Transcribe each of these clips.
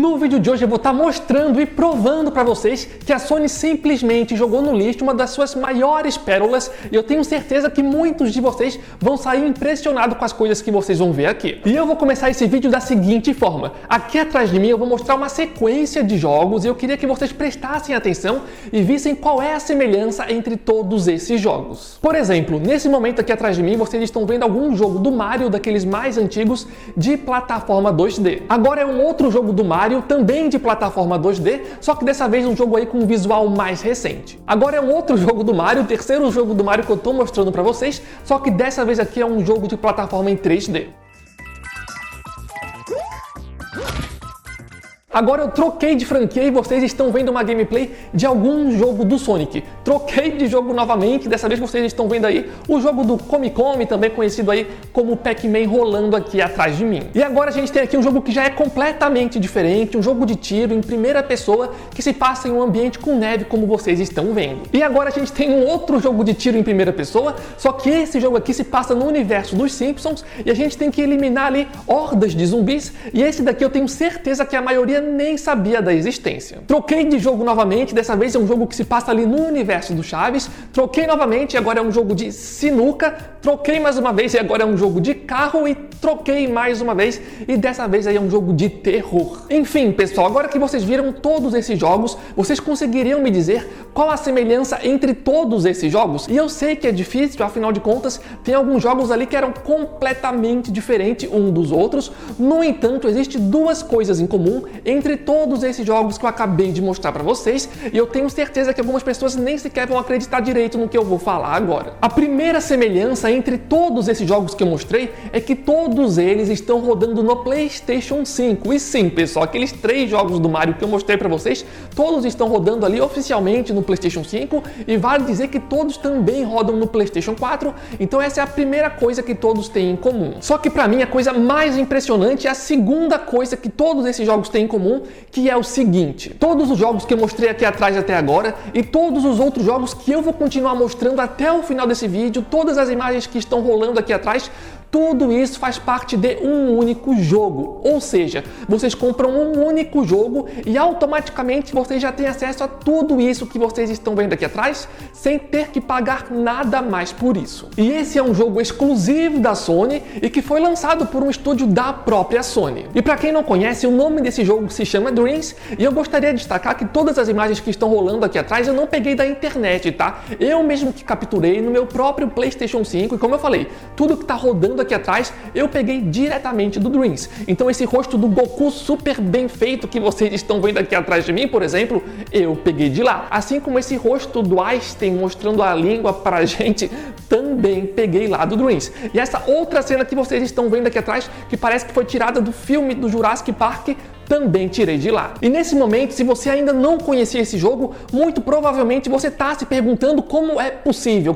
No vídeo de hoje eu vou estar mostrando e provando para vocês que a Sony simplesmente jogou no lixo uma das suas maiores pérolas e eu tenho certeza que muitos de vocês vão sair impressionados com as coisas que vocês vão ver aqui. E eu vou começar esse vídeo da seguinte forma. Aqui atrás de mim eu vou mostrar uma sequência de jogos e eu queria que vocês prestassem atenção e vissem qual é a semelhança entre todos esses jogos. Por exemplo, nesse momento aqui atrás de mim vocês estão vendo algum jogo do Mario, daqueles mais antigos, de plataforma 2D. Agora é um outro jogo do Mario, também de plataforma 2D, só que dessa vez um jogo aí com um visual mais recente. Agora é um outro jogo do Mario, o terceiro jogo do Mario que eu tô mostrando pra vocês, só que dessa vez aqui é um jogo de plataforma em 3D. Agora eu troquei de franquia e vocês estão vendo uma gameplay de algum jogo do Sonic. Troquei de jogo novamente, dessa vez vocês estão vendo aí o jogo do Come Come, também conhecido aí como Pac-Man, rolando aqui atrás de mim. E agora a gente tem aqui um jogo que já é completamente diferente, um jogo de tiro em primeira pessoa que se passa em um ambiente com neve, como vocês estão vendo. E agora a gente tem um outro jogo de tiro em primeira pessoa, só que esse jogo aqui se passa no universo dos Simpsons e a gente tem que eliminar ali hordas de zumbis, e esse daqui eu tenho certeza que a maioria nem sabia da existência. Troquei de jogo novamente, dessa vez é um jogo que se passa ali no universo do Chaves. Troquei novamente e agora é um jogo de sinuca. Troquei mais uma vez e agora é um jogo de carro e troquei mais uma vez e dessa vez aí é um jogo de terror. Enfim, pessoal, agora que vocês viram todos esses jogos, vocês conseguiriam me dizer qual a semelhança entre todos esses jogos? E eu sei que é difícil, afinal de contas, tem alguns jogos ali que eram completamente diferentes um dos outros. No entanto, existe duas coisas em comum entre todos esses jogos que eu acabei de mostrar para vocês, e eu tenho certeza que algumas pessoas nem sequer vão acreditar direito no que eu vou falar agora. A primeira semelhança entre todos esses jogos que eu mostrei é que todos eles estão rodando no PlayStation 5. E sim, pessoal, aqueles 3 jogos do Mario que eu mostrei para vocês, todos estão rodando ali oficialmente no PlayStation 5, e vale dizer que todos também rodam no PlayStation 4, então essa é a primeira coisa que todos têm em comum. Só que para mim a coisa mais impressionante é a segunda coisa que todos esses jogos têm em comum, que é o seguinte: todos os jogos que eu mostrei aqui atrás até agora e todos os outros jogos que eu vou continuar mostrando até o final desse vídeo, todas as imagens que estão rolando aqui atrás, tudo isso faz parte de um único jogo. Ou seja, vocês compram um único jogo e automaticamente vocês já têm acesso a tudo isso que vocês estão vendo aqui atrás, sem ter que pagar nada mais por isso. E esse é um jogo exclusivo da Sony e que foi lançado por um estúdio da própria Sony. E para quem não conhece, o nome desse jogo se chama Dreams, e eu gostaria de destacar que todas as imagens que estão rolando aqui atrás eu não peguei da internet, tá? Eu mesmo que capturei no meu próprio PlayStation 5, e como eu falei, tudo que tá rodando aqui atrás eu peguei diretamente do Dreams. Então esse rosto do Goku super bem feito que vocês estão vendo aqui atrás de mim, por exemplo, eu peguei de lá. Assim como esse rosto do Einstein mostrando a língua pra gente, também peguei lá do Dreams. E essa outra cena que vocês estão vendo aqui atrás, que parece que foi tirada do filme do Jurassic Park, também tirei de lá. E nesse momento, se você ainda não conhecia esse jogo, muito provavelmente você está se perguntando como é possível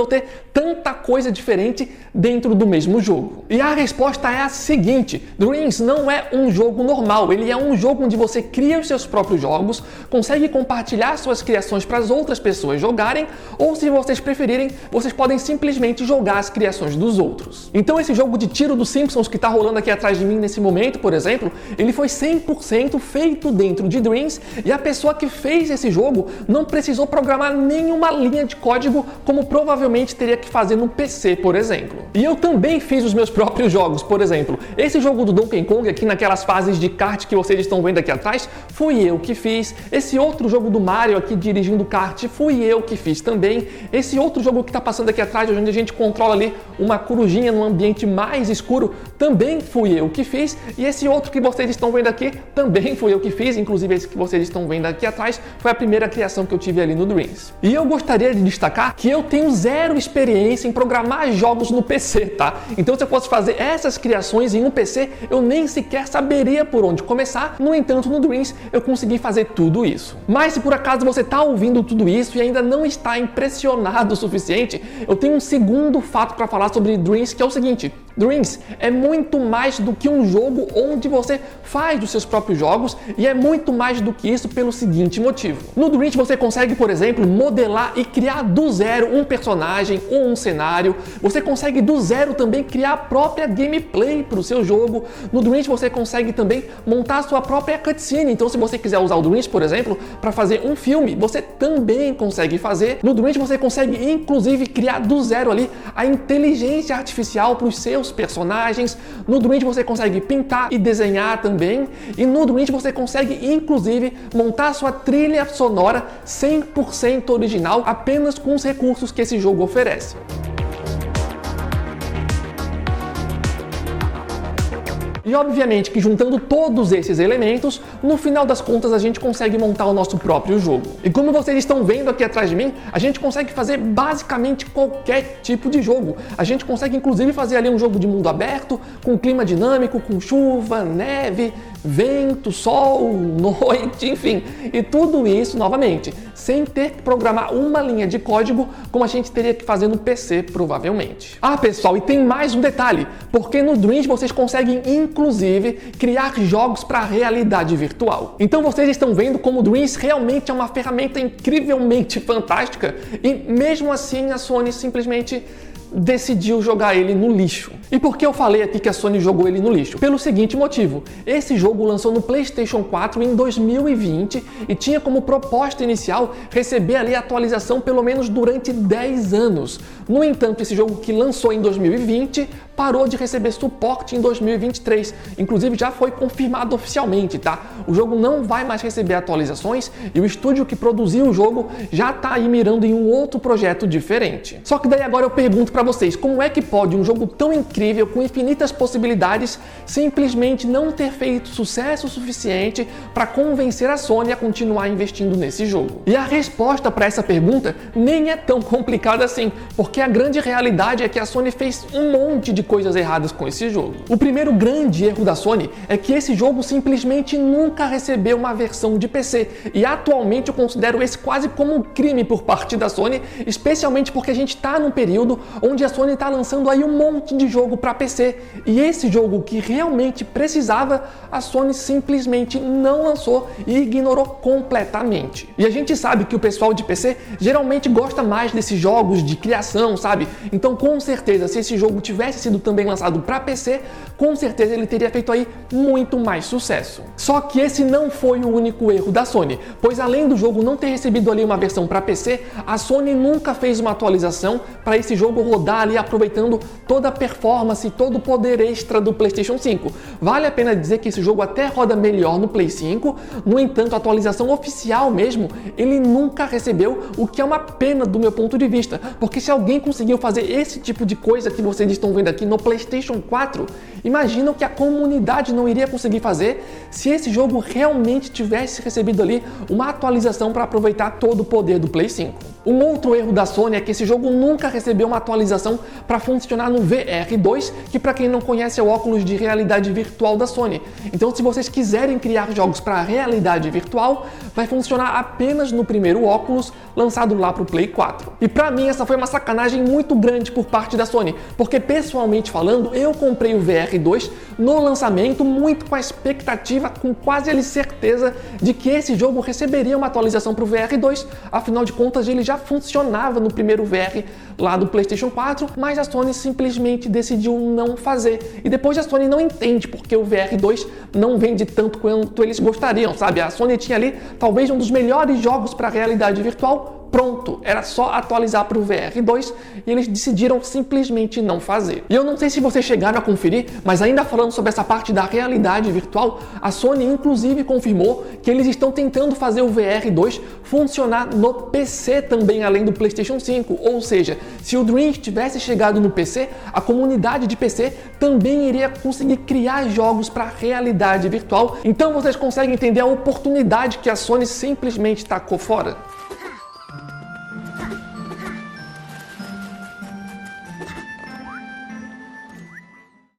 ter tanta coisa diferente dentro do mesmo jogo. E a resposta é a seguinte: Dreams não é um jogo normal, ele é um jogo onde você cria os seus próprios jogos, consegue compartilhar suas criações para as outras pessoas jogarem, ou se vocês preferirem, vocês podem simplesmente jogar as criações dos outros. Então esse jogo de tiro dos Simpsons que está rolando aqui atrás de mim nesse momento, por exemplo, ele foi 100% feito dentro de Dreams, e a pessoa que fez esse jogo não precisou programar nenhuma linha de código como provavelmente teria que fazer no PC, por exemplo. E eu também fiz os meus próprios jogos, por exemplo, esse jogo do Donkey Kong aqui naquelas fases de kart que vocês estão vendo aqui atrás, fui eu que fiz. Esse outro jogo do Mario aqui dirigindo kart, fui eu que fiz também. Esse outro jogo que está passando aqui atrás, onde a gente controla ali uma corujinha num ambiente mais escuro, também fui eu que fiz. E esse outro que vocês estão vendo aqui também fui eu que fiz, inclusive esse que vocês estão vendo aqui atrás foi a primeira criação que eu tive ali no Dreams. E eu gostaria de destacar que eu tenho zero experiência em programar jogos no PC, tá? Então se eu fosse fazer essas criações em um PC, eu nem sequer saberia por onde começar. No entanto, no Dreams eu consegui fazer tudo isso. Mas se por acaso você está ouvindo tudo isso e ainda não está impressionado o suficiente, eu tenho um segundo fato para falar sobre Dreams, que é o seguinte: Dreams é muito mais do que um jogo onde você faz os seus próprios jogos, e é muito mais do que isso pelo seguinte motivo. No Dreams você consegue, por exemplo, modelar e criar do zero um personagem ou um cenário. Você consegue do zero também criar a própria gameplay para o seu jogo. No Dreams você consegue também montar a sua própria cutscene. Então, se você quiser usar o Dreams, por exemplo, para fazer um filme, você também consegue fazer. No Dreams você consegue inclusive criar do zero ali a inteligência artificial para os seus personagens. No Dreams você consegue pintar e desenhar também. E no Dreams você consegue inclusive montar a sua trilha sonora 100% original apenas com os recursos que esse jogo oferece. E obviamente que juntando todos esses elementos, no final das contas a gente consegue montar o nosso próprio jogo. E como vocês estão vendo aqui atrás de mim, a gente consegue fazer basicamente qualquer tipo de jogo. A gente consegue inclusive fazer ali um jogo de mundo aberto, com clima dinâmico, com chuva, neve, vento, sol, noite, enfim. E tudo isso, novamente, sem ter que programar uma linha de código como a gente teria que fazer no PC, provavelmente. Ah, pessoal, e tem mais um detalhe, porque no Dreams vocês conseguem inclusive criar jogos para realidade virtual. Então vocês estão vendo como o Dreams realmente é uma ferramenta incrivelmente fantástica, e mesmo assim a Sony simplesmente decidiu jogar ele no lixo. E por que eu falei aqui que a Sony jogou ele no lixo? Pelo seguinte motivo: esse jogo lançou no PlayStation 4 em 2020 e tinha como proposta inicial receber ali a atualização pelo menos durante 10 anos. No entanto, esse jogo que lançou em 2020 parou de receber suporte em 2023. Inclusive já foi confirmado oficialmente, tá? O jogo não vai mais receber atualizações e o estúdio que produziu o jogo já tá aí mirando em um outro projeto diferente. Só que daí agora eu pergunto para vocês, como é que pode um jogo tão incrível, com infinitas possibilidades, simplesmente não ter feito sucesso suficiente para convencer a Sony a continuar investindo nesse jogo? E a resposta para essa pergunta nem é tão complicada assim, porque a grande realidade é que a Sony fez um monte de coisas erradas com esse jogo. O primeiro grande erro da Sony é que esse jogo simplesmente nunca recebeu uma versão de PC, e atualmente eu considero esse quase como um crime por parte da Sony, especialmente porque a gente está num período onde a Sony está lançando aí um monte de jogo para PC, e esse jogo que realmente precisava, a Sony simplesmente não lançou e ignorou completamente. E a gente sabe que o pessoal de PC geralmente gosta mais desses jogos de criação, sabe? Então com certeza, se esse jogo tivesse sido também lançado para PC, com certeza ele teria feito aí muito mais sucesso. Só que esse não foi o único erro da Sony, pois além do jogo não ter recebido ali uma versão para PC, a Sony nunca fez uma atualização para esse jogo rodar ali aproveitando toda a performance, todo o poder extra do PlayStation 5. Vale a pena dizer que esse jogo até roda melhor no Play 5, no entanto, a atualização oficial mesmo, ele nunca recebeu, o que é uma pena do meu ponto de vista, porque se alguém conseguiu fazer esse tipo de coisa que vocês estão vendo aqui no PlayStation 4, imaginam que a comunidade não iria conseguir fazer se esse jogo realmente tivesse recebido ali uma atualização para aproveitar todo o poder do Play 5. Um outro erro da Sony é que esse jogo nunca recebeu uma atualização para funcionar no VR2, que para quem não conhece é o óculos de realidade virtual da Sony. Então se vocês quiserem criar jogos para realidade virtual, vai funcionar apenas no primeiro óculos lançado lá para o Play 4. E para mim essa foi uma sacanagem muito grande por parte da Sony, porque pessoalmente falando, eu comprei o VR2 no lançamento muito com a expectativa, com quase ali certeza de que esse jogo receberia uma atualização para o VR2, afinal de contas ele já funcionava no primeiro VR lá do PlayStation 4, mas a Sony simplesmente decidiu não fazer. E depois a Sony não entende porque o VR2 não vende tanto quanto eles gostariam, sabe? A Sony tinha ali talvez um dos melhores jogos para realidade virtual, pronto, era só atualizar para o VR2 e eles decidiram simplesmente não fazer. E eu não sei se vocês chegaram a conferir, mas ainda falando sobre essa parte da realidade virtual, a Sony inclusive confirmou que eles estão tentando fazer o VR2 funcionar no PC também, além do PlayStation 5, ou seja, se o Dreams tivesse chegado no PC, a comunidade de PC também iria conseguir criar jogos para realidade virtual. Então vocês conseguem entender a oportunidade que a Sony simplesmente tacou fora?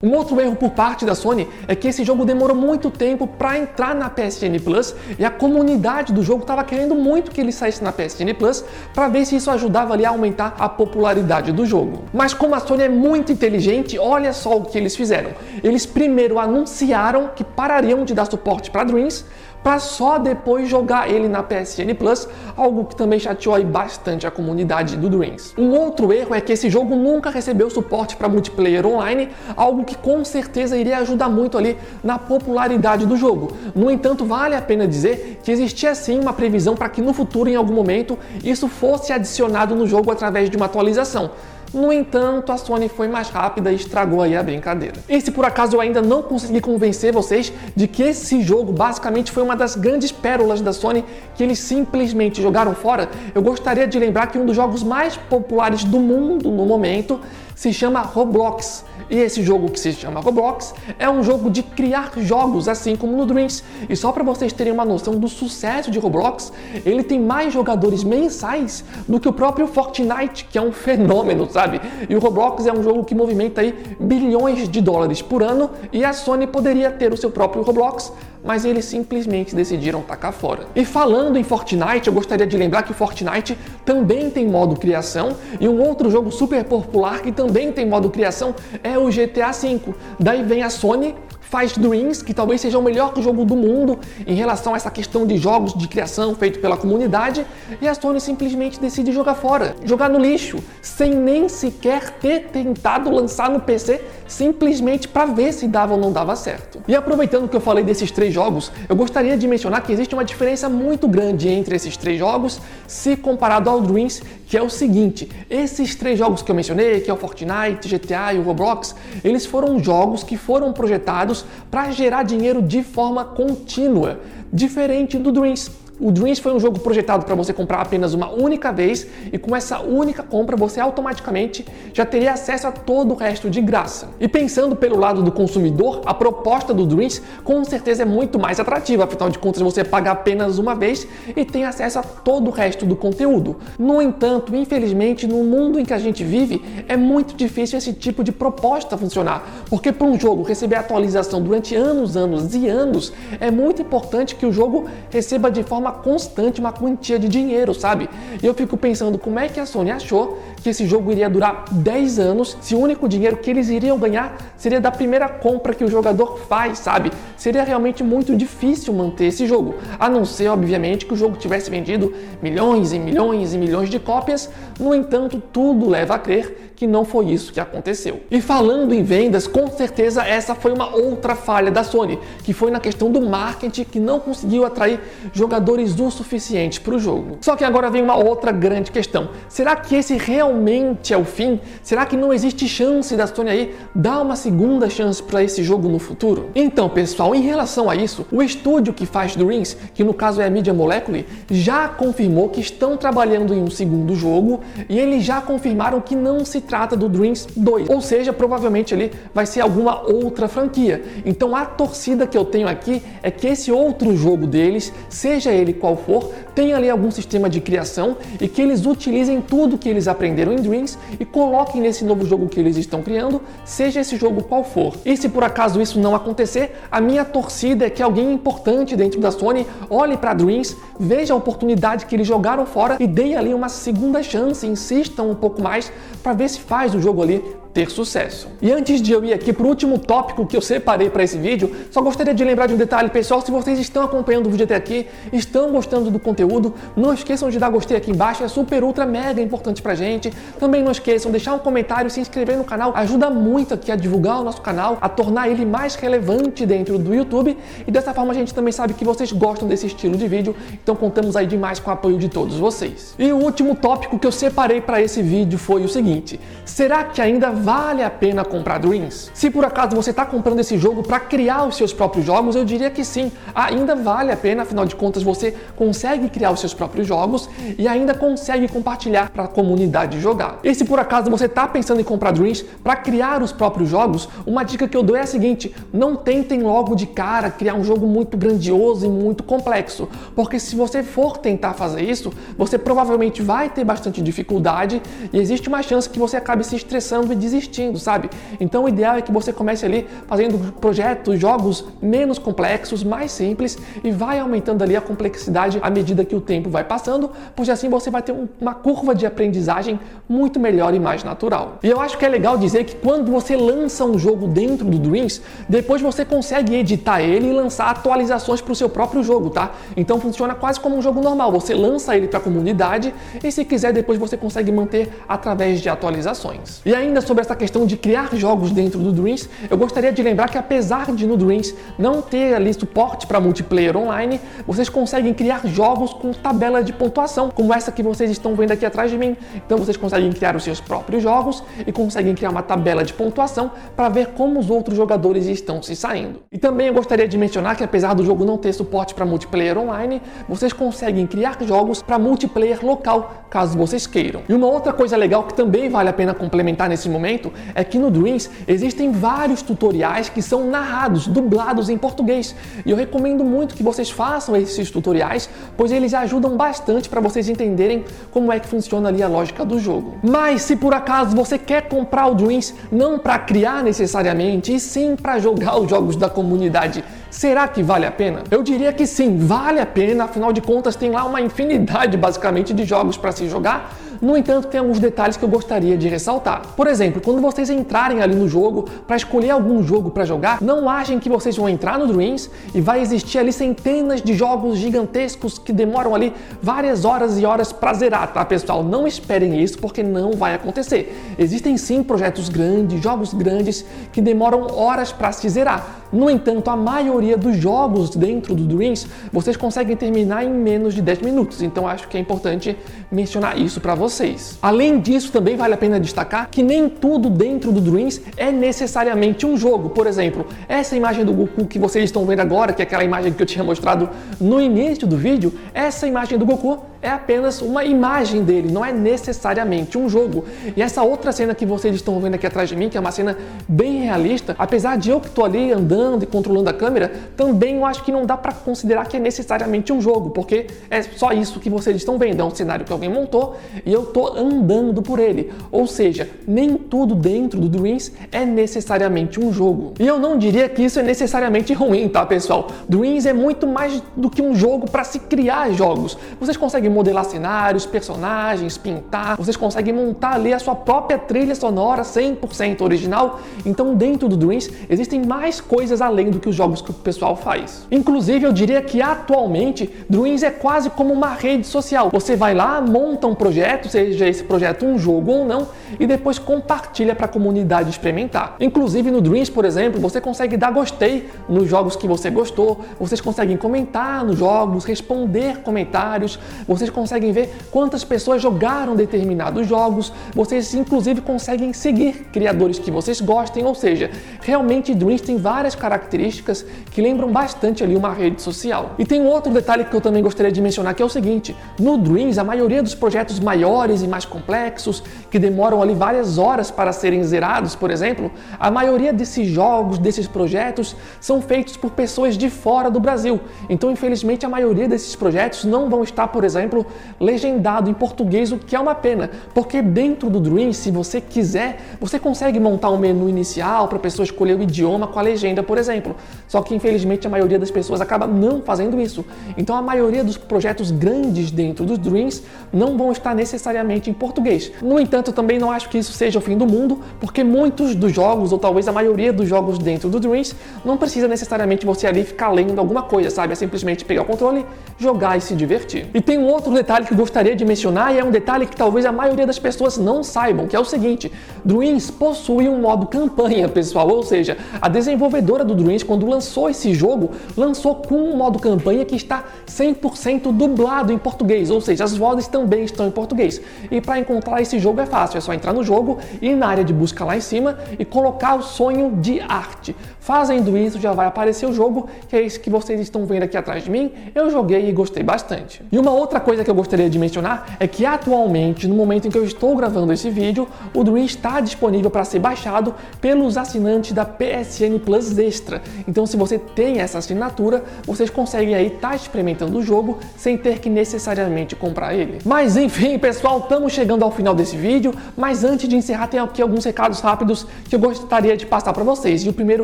Um outro erro por parte da Sony é que esse jogo demorou muito tempo para entrar na PSN Plus e a comunidade do jogo estava querendo muito que ele saísse na PSN Plus para ver se isso ajudava ali a aumentar a popularidade do jogo. Mas como a Sony é muito inteligente, olha só o que eles fizeram. Eles primeiro anunciaram que parariam de dar suporte para Dreams, para só depois jogar ele na PSN Plus, algo que também chateou aí bastante a comunidade do Dreams. Um outro erro é que esse jogo nunca recebeu suporte para multiplayer online, algo que com certeza iria ajudar muito ali na popularidade do jogo. No entanto, vale a pena dizer que existia sim uma previsão para que no futuro, em algum momento, isso fosse adicionado no jogo através de uma atualização. No entanto, a Sony foi mais rápida e estragou aí a brincadeira. E se por acaso eu ainda não consegui convencer vocês de que esse jogo basicamente foi uma das grandes pérolas da Sony que eles simplesmente jogaram fora, eu gostaria de lembrar que um dos jogos mais populares do mundo no momento se chama Roblox. E esse jogo que se chama Roblox é um jogo de criar jogos, assim como no Dreams. E só para vocês terem uma noção do sucesso de Roblox, ele tem mais jogadores mensais do que o próprio Fortnite, que é um fenômeno, sabe? E o Roblox é um jogo que movimenta aí bilhões de dólares por ano e a Sony poderia ter o seu próprio Roblox, mas eles simplesmente decidiram tacar fora. E falando em Fortnite, eu gostaria de lembrar que o Fortnite também tem modo criação e um outro jogo super popular que também tem modo criação é o GTA V. Daí vem a Sony, faz Dreams, que talvez seja o melhor jogo do mundo em relação a essa questão de jogos de criação feito pela comunidade, e a Sony simplesmente decide jogar fora, jogar no lixo, sem nem sequer ter tentado lançar no PC, simplesmente para ver se dava ou não dava certo. E aproveitando que eu falei desses três jogos, eu gostaria de mencionar que existe uma diferença muito grande entre esses três jogos, se comparado ao Dreams, que é o seguinte: esses três jogos que eu mencionei, que é o Fortnite, GTA e o Roblox, eles foram jogos que foram projetados para gerar dinheiro de forma contínua, diferente do Dreams. O Dreams foi um jogo projetado para você comprar apenas uma única vez e com essa única compra você automaticamente já teria acesso a todo o resto de graça. E pensando pelo lado do consumidor, a proposta do Dreams com certeza é muito mais atrativa, afinal de contas você paga apenas uma vez e tem acesso a todo o resto do conteúdo. No entanto, infelizmente, no mundo em que a gente vive, é muito difícil esse tipo de proposta funcionar, porque para um jogo receber atualização durante anos e anos, é muito importante que o jogo receba de forma constante uma quantia de dinheiro, sabe? E eu fico pensando como é que a Sony achou que esse jogo iria durar 10 anos se o único dinheiro que eles iriam ganhar seria da primeira compra que o jogador faz, sabe? Seria realmente muito difícil manter esse jogo, a não ser, obviamente, que o jogo tivesse vendido milhões e milhões e milhões de cópias. No entanto, tudo leva a crer que não foi isso que aconteceu. E falando em vendas, com certeza essa foi uma outra falha da Sony, que foi na questão do marketing, que não conseguiu atrair jogadores o suficiente para o jogo. Só que agora vem uma outra grande questão: será que esse realmente é o fim? Será que não existe chance da Sony aí dar uma segunda chance para esse jogo no futuro? Então, pessoal, em relação a isso, o estúdio que faz Dreams, que no caso é a Media Molecule, já confirmou que estão trabalhando em um segundo jogo e eles já confirmaram que não se trata do Dreams 2, ou seja, provavelmente ali vai ser alguma outra franquia. Então a torcida que eu tenho aqui é que esse outro jogo deles, seja ele qual for, tenha ali algum sistema de criação e que eles utilizem tudo que eles aprenderam em Dreams e coloquem nesse novo jogo que eles estão criando, seja esse jogo qual for. E se por acaso isso não acontecer, a minha torcida é que alguém importante dentro da Sony olhe para Dreams, veja a oportunidade que eles jogaram fora e dê ali uma segunda chance, insistam um pouco mais para ver se faz o jogo ali ter sucesso. E antes de eu ir aqui para o último tópico que eu separei para esse vídeo, só gostaria de lembrar de um detalhe, pessoal: se vocês estão acompanhando o vídeo até aqui, estão gostando do conteúdo, não esqueçam de dar gostei aqui embaixo, é super ultra mega importante pra gente. Também não esqueçam de deixar um comentário, se inscrever no canal, ajuda muito aqui a divulgar o nosso canal, a tornar ele mais relevante dentro do YouTube, e dessa forma a gente também sabe que vocês gostam desse estilo de vídeo, então contamos aí demais com o apoio de todos vocês. E o último tópico que eu separei para esse vídeo foi o seguinte: será que ainda vale a pena comprar Dreams? Se por acaso você está comprando esse jogo para criar os seus próprios jogos, eu diria que sim, ainda vale a pena, afinal de contas você consegue criar os seus próprios jogos e ainda consegue compartilhar para a comunidade jogar. E se por acaso você está pensando em comprar Dreams para criar os próprios jogos, uma dica que eu dou é a seguinte: não tentem logo de cara criar um jogo muito grandioso e muito complexo, porque se você for tentar fazer isso, você provavelmente vai ter bastante dificuldade e existe uma chance que você acabe se estressando e desistindo, sabe? Então o ideal é que você comece ali fazendo projetos, jogos menos complexos, mais simples, e vai aumentando ali a complexidade à medida que o tempo vai passando, pois assim você vai ter uma curva de aprendizagem muito melhor e mais natural. E eu acho que é legal dizer que quando você lança um jogo dentro do Dreams, depois você consegue editar ele e lançar atualizações para o seu próprio jogo, tá? Então funciona quase como um jogo normal, você lança ele para a comunidade e se quiser depois você consegue manter através de atualizações. E ainda sobre essa questão de criar jogos dentro do Dreams, eu gostaria de lembrar que apesar de no Dreams não ter ali suporte para multiplayer online, vocês conseguem criar jogos com tabela de pontuação, como essa que vocês estão vendo aqui atrás de mim. Então vocês conseguem criar os seus próprios jogos e conseguem criar uma tabela de pontuação para ver como os outros jogadores estão se saindo. E também eu gostaria de mencionar que apesar do jogo não ter suporte para multiplayer online, vocês conseguem criar jogos para multiplayer local, caso vocês queiram. E uma outra coisa legal que também vale a pena complementar nesse momento é que no Dreams existem vários tutoriais que são narrados, dublados em português. E eu recomendo muito que vocês façam esses tutoriais, pois eles ajudam bastante para vocês entenderem como é que funciona ali a lógica do jogo. Mas se por acaso você quer comprar o Dreams não para criar necessariamente, e sim para jogar os jogos da comunidade, será que vale a pena? Eu diria que sim, vale a pena, afinal de contas tem lá uma infinidade basicamente de jogos para se jogar. No entanto, tem alguns detalhes que eu gostaria de ressaltar. Por exemplo, quando vocês entrarem ali no jogo para escolher algum jogo para jogar, não achem que vocês vão entrar no Dreams e vai existir ali centenas de jogos gigantescos que demoram ali várias horas e horas para zerar, tá, pessoal? Não esperem isso porque não vai acontecer. Existem sim projetos grandes, jogos grandes que demoram horas para se zerar. No entanto, a maioria dos jogos dentro do Dreams vocês conseguem terminar em menos de 10 minutos. Então acho que é importante mencionar isso para vocês. Além disso, também vale a pena destacar que nem tudo dentro do Dreams é necessariamente um jogo. Por exemplo, essa imagem do Goku que vocês estão vendo agora, que é aquela imagem que eu tinha mostrado no início do vídeo, essa imagem do Goku é apenas uma imagem dele, não é necessariamente um jogo. E essa outra cena que vocês estão vendo aqui atrás de mim, que é uma cena bem realista, apesar de eu que estou ali andando e controlando a câmera, também eu acho que não dá para considerar que é necessariamente um jogo, porque é só isso que vocês estão vendo, é um cenário que alguém montou e eu estou andando por ele. Ou seja, nem tudo dentro do Dreams é necessariamente um jogo. E eu não diria que isso é necessariamente ruim, tá, pessoal? Dreams é muito mais do que um jogo para se criar jogos. Vocês conseguem modelar cenários, personagens, pintar, vocês conseguem montar ali a sua própria trilha sonora 100% original. Então dentro do Dreams existem mais coisas além do que os jogos que o pessoal faz. Inclusive eu diria que atualmente Dreams é quase como uma rede social. Você vai lá, monta um projeto, seja esse projeto um jogo ou não, e depois compartilha para a comunidade experimentar. Inclusive no Dreams, por exemplo, você consegue dar gostei nos jogos que você gostou, vocês conseguem comentar nos jogos, responder comentários, vocês conseguem ver quantas pessoas jogaram determinados jogos, vocês inclusive conseguem seguir criadores que vocês gostem, ou seja, realmente Dreams tem várias características que lembram bastante ali uma rede social. E tem um outro detalhe que eu também gostaria de mencionar, que é o seguinte: no Dreams, a maioria dos projetos maiores e mais complexos, que demoram ali várias horas para serem zerados, por exemplo, a maioria desses jogos, desses projetos, são feitos por pessoas de fora do Brasil. Então, infelizmente, a maioria desses projetos não vão estar, por exemplo, legendado em português, o que é uma pena, porque dentro do Dreams, se você quiser, você consegue montar um menu inicial para a pessoa escolher o idioma com a legenda, por exemplo. Só que, infelizmente, a maioria das pessoas acaba não fazendo isso. Então, a maioria dos projetos grandes dentro dos Dreams não vão estar necessariamente em português. No entanto, eu também não acho que isso seja o fim do mundo, porque muitos dos jogos, ou talvez a maioria dos jogos dentro do Dreams, não precisa necessariamente você ali ficar lendo alguma coisa, sabe? É simplesmente pegar o controle, jogar e se divertir. E tem um outro detalhe que eu gostaria de mencionar, e é um detalhe que talvez a maioria das pessoas não saibam, que é o seguinte: Dreams possui um modo campanha, pessoal, ou seja, a desenvolvedora do Dreams, quando lançou esse jogo, lançou com um modo campanha que está 100% dublado em português, ou seja, as vozes também estão em português. E para encontrar esse jogo é fácil, é só entrar no jogo e ir na área de busca lá em cima e colocar o sonho de arte. Fazendo isso, já vai aparecer o jogo, que é esse que vocês estão vendo aqui atrás de mim. Eu joguei e gostei bastante. E uma outra coisa que eu gostaria de mencionar é que atualmente, no momento em que eu estou gravando esse vídeo, o Dream está disponível para ser baixado pelos assinantes da PSN Plus Extra. Então, se você tem essa assinatura, vocês conseguem aí estar experimentando o jogo sem ter que necessariamente comprar ele. Mas enfim, pessoal, estamos chegando ao final desse vídeo, mas antes de encerrar, tem aqui alguns recados rápidos que eu gostaria de passar para vocês. E o primeiro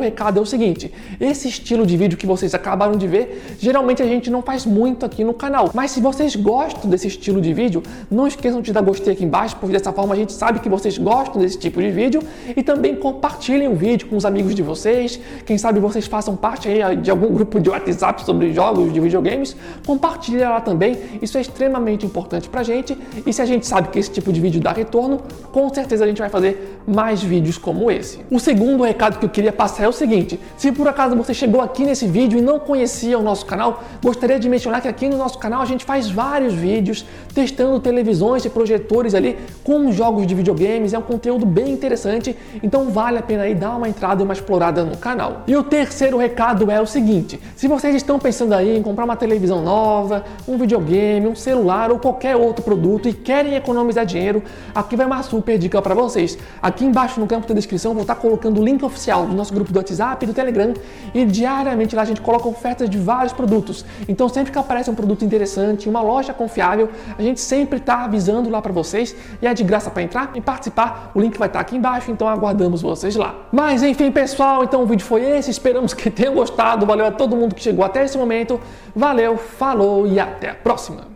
recado é o seguinte: esse estilo de vídeo que vocês acabaram de ver, geralmente a gente não faz muito aqui no canal, mas se vocês gostam desse estilo de vídeo, não esqueçam de dar gostei aqui embaixo, porque dessa forma a gente sabe que vocês gostam desse tipo de vídeo, e também compartilhem o vídeo com os amigos de vocês. Quem sabe vocês façam parte aí de algum grupo de WhatsApp sobre jogos de videogames, compartilhe lá também, isso é extremamente importante pra gente, e se a gente sabe que esse tipo de vídeo dá retorno, com certeza a gente vai fazer mais vídeos como esse. O segundo recado que eu queria passar é o seguinte: se por acaso você chegou aqui nesse vídeo e não conhecia o nosso canal, gostaria de mencionar que aqui no nosso canal a gente faz vários vídeos testando televisões e projetores ali com jogos de videogames, é um conteúdo bem interessante, então vale a pena aí dar uma entrada e uma explorada no canal. E o terceiro recado é o seguinte: se vocês estão pensando aí em comprar uma televisão nova, um videogame, um celular ou qualquer outro produto e querem economizar dinheiro, aqui vai uma super dica para vocês. Aqui embaixo no campo da descrição eu vou estar colocando o link oficial do nosso grupo do WhatsApp e do Telegram, e diariamente lá a gente coloca ofertas de vários produtos. Então sempre que aparece um produto interessante, uma loja confiável, a gente sempre está avisando lá para vocês, e é de graça para entrar e participar. O link vai estar aqui embaixo, então aguardamos vocês lá. Mas enfim, pessoal, então o vídeo foi esse, esperamos que tenham gostado. Valeu a todo mundo que chegou até esse momento, valeu, falou e até a próxima!